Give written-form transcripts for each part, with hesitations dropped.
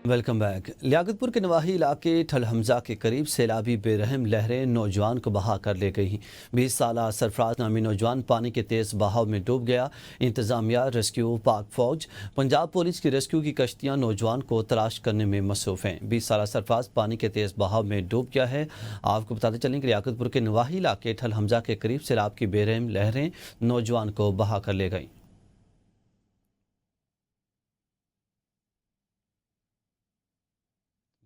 Welcome back. Liaquatpur के नवाही इलाके ठल हमजा के करीब सैलाबी बेरहम लहरें नौजवान को बहा कर ले गई। 20 साल सरफराज नामी नौजवान पानी के तेज बहाव में डूब गया। इंतजामिया, रेस्क्यू, पाक फौज, पंजाब पुलिस की रेस्क्यू की कश्तियां नौजवान को तलाश करने में मसरूफ हैं। 20 साल सरफराज पानी के तेज बहाव में डूब गया है। आपको बताते चलें कि लियाकतपुर के नवाही इलाके ठल हमजा के करीब सैलाब की बेरहम लहरें नौजवान को बहा कर ले गई।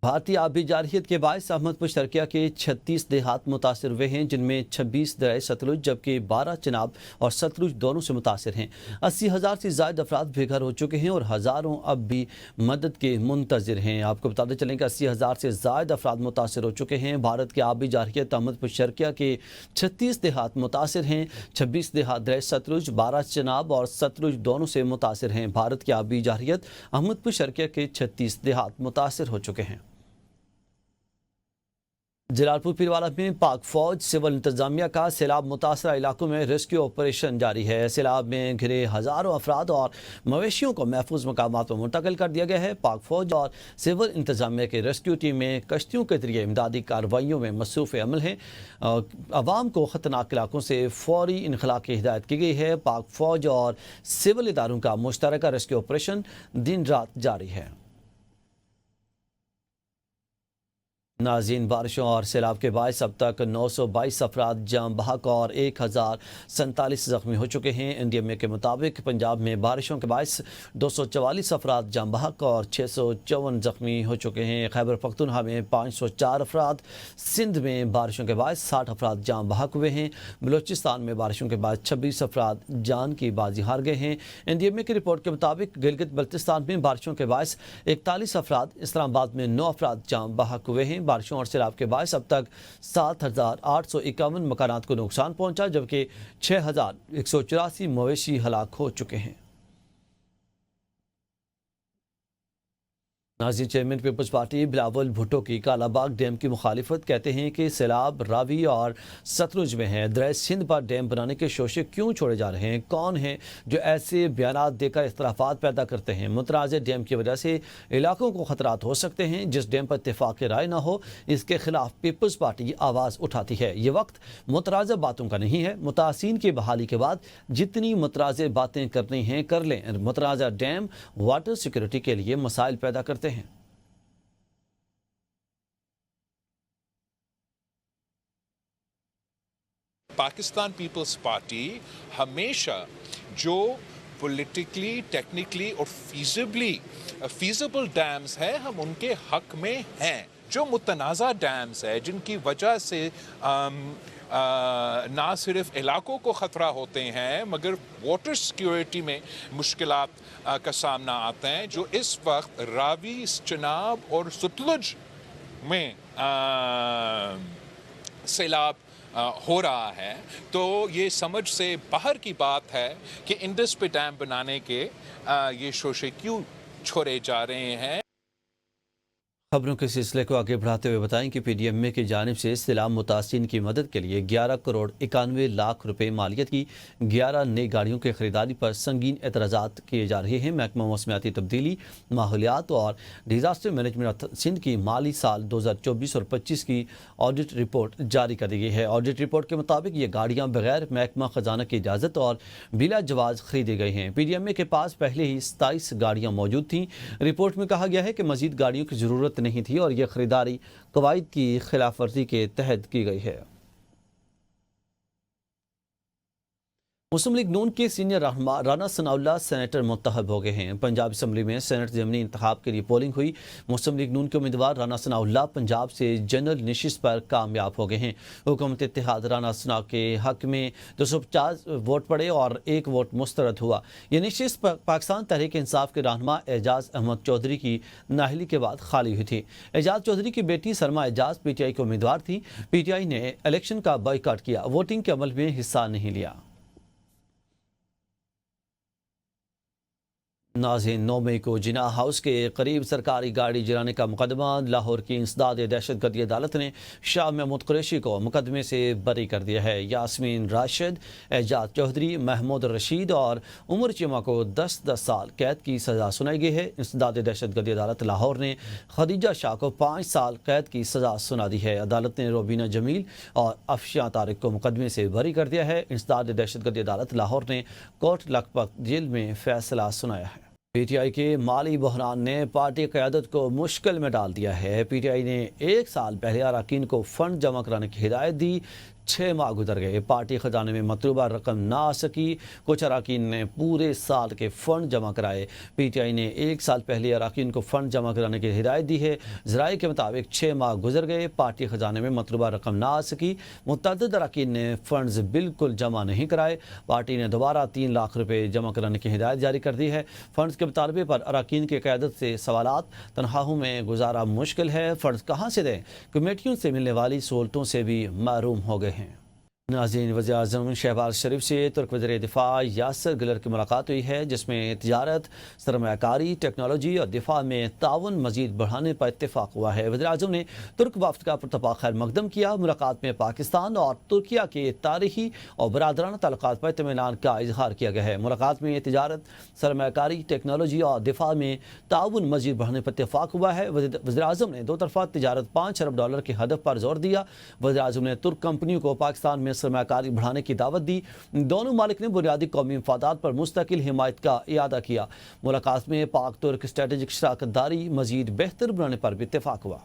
भारतीय आबी जारहियत के बायस अहमदपुर शर्किया के 36 देहात मुतासर हुए हैं, जिनमें 26 दरिया सतलुज जबकि 12 चिनाब और सतलुज दोनों से मुतासर हैं। 80,000 से ज़ायद अफराद बेघर हो चुके हैं और हज़ारों अब भी मदद के मुंतज़िर हैं। आपको बताते चलें कि 80,000 से ज़ायद अफराद मुतासर हो चुके हैं। भारत के आबी जारहियत अहमदपुर शर्किया के 36 देहात मुतासर हैं। 26 देहात दरिया सतलुज, 12 चिनाब और सतलुज दोनों से मुतासर हैं। भारत की आबी जारहियत अहमदपुर शर्किया के 36 देहात मुतासर हो चुके हैं। जलालपुर पीरवाला में पाक फौज, सिविल इंतजामिया का सैलाब मुतासरा इलाकों में रेस्क्यू ऑपरेशन जारी है। सैलाब में घिरे हज़ारों अफराद और मवेशियों को महफूज मकामात पर मुंतकिल कर दिया गया है। पाक फौज और सिविल इंतजामिया की रेस्क्यू टीमें कश्तियों के जरिए इमदादी कार्रवाइयों में मसरूफ़ अमल हैं। आवाम को ख़तरनाक इलाकों से फौरी इनखला की हिदायत की गई है। पाक फौज और सिविल इदारों का मुश्तरका रेस्क्यू ऑपरेशन दिन रात जारी है। नाज़रीन, बारिशों और सैलाब के बायस अब तक 922 अफराद जाम बहक और 1047 ज़ख्मी हो चुके हैं। NDMA के मुताबिक पंजाब में बारिशों के बायस 244 अफराद जाम बहक और 654 ज़ख्मी हो चुके हैं। खैबर पख्तूनख्वा में 504 अफराद, सिंध में बारिशों के बायस 60 अफराद जाम बहक हुए हैं। बलूचिस्तान में बारिशों के बाद 26 अफराद जान की बाजी हार गए हैं। NDMA की रिपोर्ट के मुताबिक गिलगित बल्तिस्तान में बारिशों के बायस 41 अफराद, इस्लामाबाद में 9 अफराद जाम बहक हुए हैं। बारिशों और सैलाब के बायस अब तक 7,851 मकानात को नुकसान पहुंचा, जबकि 6,184 मवेशी हलाक हो चुके हैं। नाज़रीन, chairman Peoples Party Bilawal Bhutto की कालाबाग डैम की मुखालिफत, कहते हैं कि सैलाब रावी और सतलुज में है। दरिया सिंध पर डैम बनाने के शोशे क्यों छोड़े जा रहे हैं? कौन है जो ऐसे बयानात देकर इख्तलाफात पैदा करते हैं? मुतराज़ डैम की वजह से इलाकों को खतरात हो सकते हैं। जिस डैम पर इत्तेफाक राय ना हो, इसके खिलाफ पीपल्स पार्टी आवाज़ उठाती है। ये वक्त मुतराज़ बातों का नहीं है। मुतासिन की बहाली के बाद जितनी मुतराज़ बातें करनी हैं कर लें। मुतराज़ डैम वाटर सिक्योरिटी के लिए मसाइल पैदा करते हैं। पाकिस्तान पीपल्स पार्टी हमेशा जो पॉलिटिकली, टेक्निकली और फीजिबल डैम्स है, हम उनके हक में हैं। जो मुतनाज़ा डैम्स है, जिनकी वजह से ना सिर्फ इलाकों को ख़तरा होते हैं मगर वाटर सिक्योरिटी में मुश्किलात का सामना आता है, जो इस वक्त रावी, चिनाब और सतलुज में सैलाब हो रहा है, तो ये समझ से बाहर की बात है कि इंडस पे डैम बनाने के ये शोशे क्यों छोड़े जा रहे हैं। खबरों के सिलसिले को आगे बढ़ाते हुए बताएं कि PDMA की जानिब से सैलाब मुतासिन की मदद के लिए 11 करोड़ 91 लाख रुपए मालियत की 11 नई गाड़ियों की खरीदारी पर संगीन एतराज़ात किए जा रहे हैं। महकमा मौसमियाती तब्दीली, माहौलियात और डिज़ास्टर मैनेजमेंट सिंध की माली साल 2024 और 25 की ऑडिट रिपोर्ट जारी कर दी गई है। ऑडिट रिपोर्ट के मुताबिक ये गाड़ियाँ बगैर महकमा खजाना की इजाज़त और बिला जवाज़ खरीदी गई हैं। PDMA के पास पहले ही 27 गाड़ियाँ मौजूद थीं। रिपोर्ट में कहा गया है कि मज़ीद गाड़ियों की ज़रूरत नहीं थी और यह खरीदारी कवायद की खिलाफ वर्जी के तहत की गई है। मुस्लिम लीग नून के सीनियर रहनुमा राना सनाउल्लाह सेनेटर मुंतखब हो गए हैं। पंजाब असम्बली में सेनेट ज़मीनी इंतखाब के लिए पोलिंग हुई। मुस्लिम लीग नून के उम्मीदवार राना सनाउल्लाह पंजाब से जनरल नशिस्त पर कामयाब हो गए हैं। हुकूमत इत्तेहाद राना सना के हक में 250 वोट पड़े और 1 वोट मुस्तरद हुआ। ये नशिस्त पाकिस्तान तहरीक इंसाफ के रहनुमा एजाज अहमद चौधरी की नाहली के बाद खाली हुई थी। एजाज चौधरी की बेटी सरमा एजाज PTI की उम्मीदवार थी। PTI ने इलेक्शन का बाइकाट किया, वोटिंग के अमल में हिस्सा नहीं लिया। ناظرین 9 مئی کو جناح ہاؤس کے قریب سرکاری گاڑی جلانے کا مقدمہ لاہور کی انسداد دہشت گردی عدالت نے شاہ محمود قریشی کو مقدمے سے بری کر دیا ہے۔ یاسمین راشد، اعجاز چودھری، محمود رشید اور عمر چیمہ کو 10 سال قید کی سزا سنائی گئی ہے۔ انسداد دہشت گردی عدالت لاہور نے خدیجہ شاہ کو 5 سال قید کی سزا سنا دی ہے۔ عدالت نے روبینہ جمیل اور افشاں طارق کو مقدمے سے بری کر دیا ہے۔ انسداد دہشت گردی عدالت لاہور نے کوٹ لکھپت جیل میں فیصلہ سنایا ہے۔ پی ٹی آئی کے مالی بحران نے پارٹی قیادت کو مشکل میں ڈال دیا ہے۔ پی ٹی آئی نے 1 سال پہلے اراکین کو فنڈ جمع کرانے کی ہدایت دی، 6 ماہ گزر گئے، پارٹی خزانے میں مطلوبہ رقم نہ آ سکی، کچھ اراکین نے پورے سال کے فنڈ جمع کرائے۔ پی ٹی آئی نے 1 سال پہلے اراکین کو فنڈ جمع کرانے کی ہدایت دی ہے، ذرائع کے مطابق 6 ماہ گزر گئے، پارٹی خزانے میں مطلوبہ رقم نہ آ سکی، متعدد اراکین نے فنڈز بالکل جمع نہیں کرائے۔ پارٹی نے دوبارہ 3 لاکھ روپے جمع کرانے کی ہدایت جاری کر دی ہے۔ فنڈز کے مطالبے پر اراکین کی قیادت سے سوالات، تنخواہوں میں گزارا مشکل ہے، فنڈز کہاں سے دیں، کمیٹیوں سے ملنے والی سہولتوں سے بھی محروم ہو گئے ہیں۔ ناظرین، وزیر اعظم شہباز شریف سے ترک وزیر دفاع یاسر گلر کی ملاقات ہوئی ہے، جس میں تجارت، سرمایہ کاری، ٹیکنالوجی اور دفاع میں تعاون مزید بڑھانے پر اتفاق ہوا ہے۔ وزیر اعظم نے ترک وفد کا پرتپاک خیر مقدم کیا۔ ملاقات میں پاکستان اور ترکیہ کے تاریخی اور برادرانہ تعلقات پر اطمینان کا اظہار کیا گیا ہے۔ ملاقات میں تجارت، سرمایہ کاری، ٹیکنالوجی اور دفاع میں تعاون مزید بڑھانے پر اتفاق ہوا ہے۔ وزیر اعظم نے 2 طرفہ تجارت $5 ارب کے ہدف پر زور دیا۔ وزیر اعظم نے ترک کمپنیوں کو پاکستان میں سرمایہ کاری بڑھانے کی دعوت دی۔ دونوں ممالک نے بنیادی قومی مفادات پر مستقل حمایت کا اعادہ کیا۔ ملاقات میں پاک ترک اسٹریٹجک شراکت داری مزید بہتر بنانے پر بھی اتفاق ہوا۔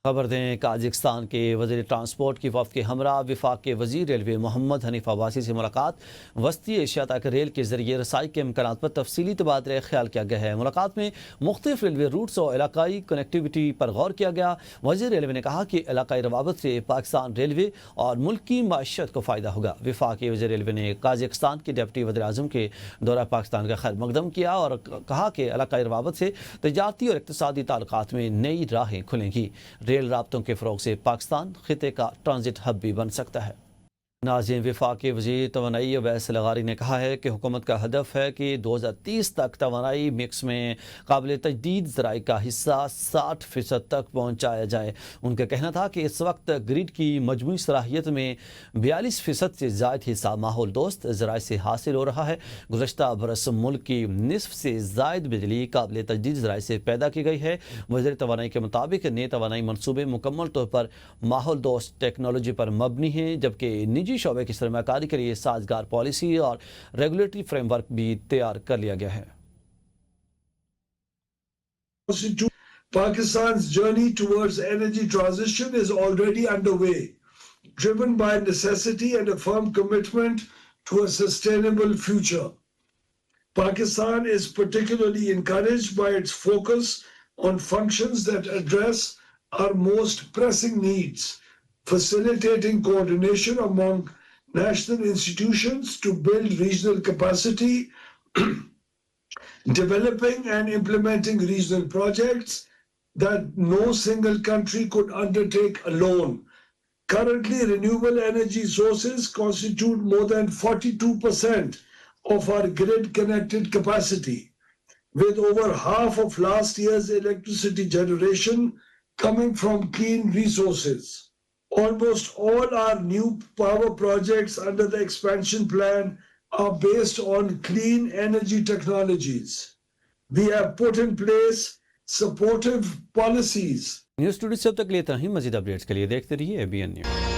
خبر دیں، قازقستان کے وزیر ٹرانسپورٹ کی وفد کے ہمراہ وفاق کے وزیر ریلوے محمد حنیف عباسی سے ملاقات، وسطی ایشیا تک ریل کے ذریعے رسائی کے امکانات پر تفصیلی تبادلہ خیال کیا گیا ہے۔ ملاقات میں مختلف ریلوے روٹس اور علاقائی کنیکٹیویٹی پر غور کیا گیا۔ وزیر ریلوے نے کہا کہ علاقائی روابط سے پاکستان ریلوے اور ملک کی معیشت کو فائدہ ہوگا۔ وفاق کے وزیر ریلوے نے قازقستان کے ڈپٹی وزیر اعظم کے دورہ پاکستان کا خیر مقدم کیا اور کہا کہ علاقائی روابط سے تجارتی اور اقتصادی تعلقات میں نئی راہیں کھلیں گی۔ ریل رابطوں کے فروغ سے پاکستان خطے کا ٹرانزٹ ہب بھی بن سکتا ہے۔ ناظرین، وفاق کے وزیر توانائی اویس لغاری نے کہا ہے کہ حکومت کا ہدف ہے کہ 2030 تک توانائی مکس میں قابل تجدید ذرائع کا حصہ 60% تک پہنچایا جائے۔ ان کا کہنا تھا کہ اس وقت گرڈ کی مجموعی صلاحیت میں 42% سے زائد حصہ ماحول دوست ذرائع سے حاصل ہو رہا ہے۔ گزشتہ برس ملک کی نصف سے زائد بجلی قابل تجدید ذرائع سے پیدا کی گئی ہے۔ وزیر توانائی کے مطابق نئے توانائی منصوبے مکمل طور پر ماحول دوست ٹیکنالوجی پر مبنی ہیں، جبکہ نجی شعبے کی سرمایہ کاری کے لیے سازگار پالیسی اور ریگولیٹری فریم ورک بھی تیار کر لیا گیا ہے۔ Pakistan's journey towards energy transition is already underway, driven by necessity and a firm commitment to a sustainable future. Pakistan is particularly encouraged by its focus on functions that address our most pressing needs, facilitating coordination among national institutions to build regional capacity, developing and implementing regional projects that no single country could undertake alone. Currently, renewable energy sources constitute more than 42% of our grid-connected capacity, with over half of last year's electricity generation coming from clean resources. Almost all our new power projects under the expansion plan are based on clean energy technologies. We have put in place supportive policies. News studio سے اب تک لیتے ہیں، مزید updates کے لیے دیکھتے رہیے ABN نیوز۔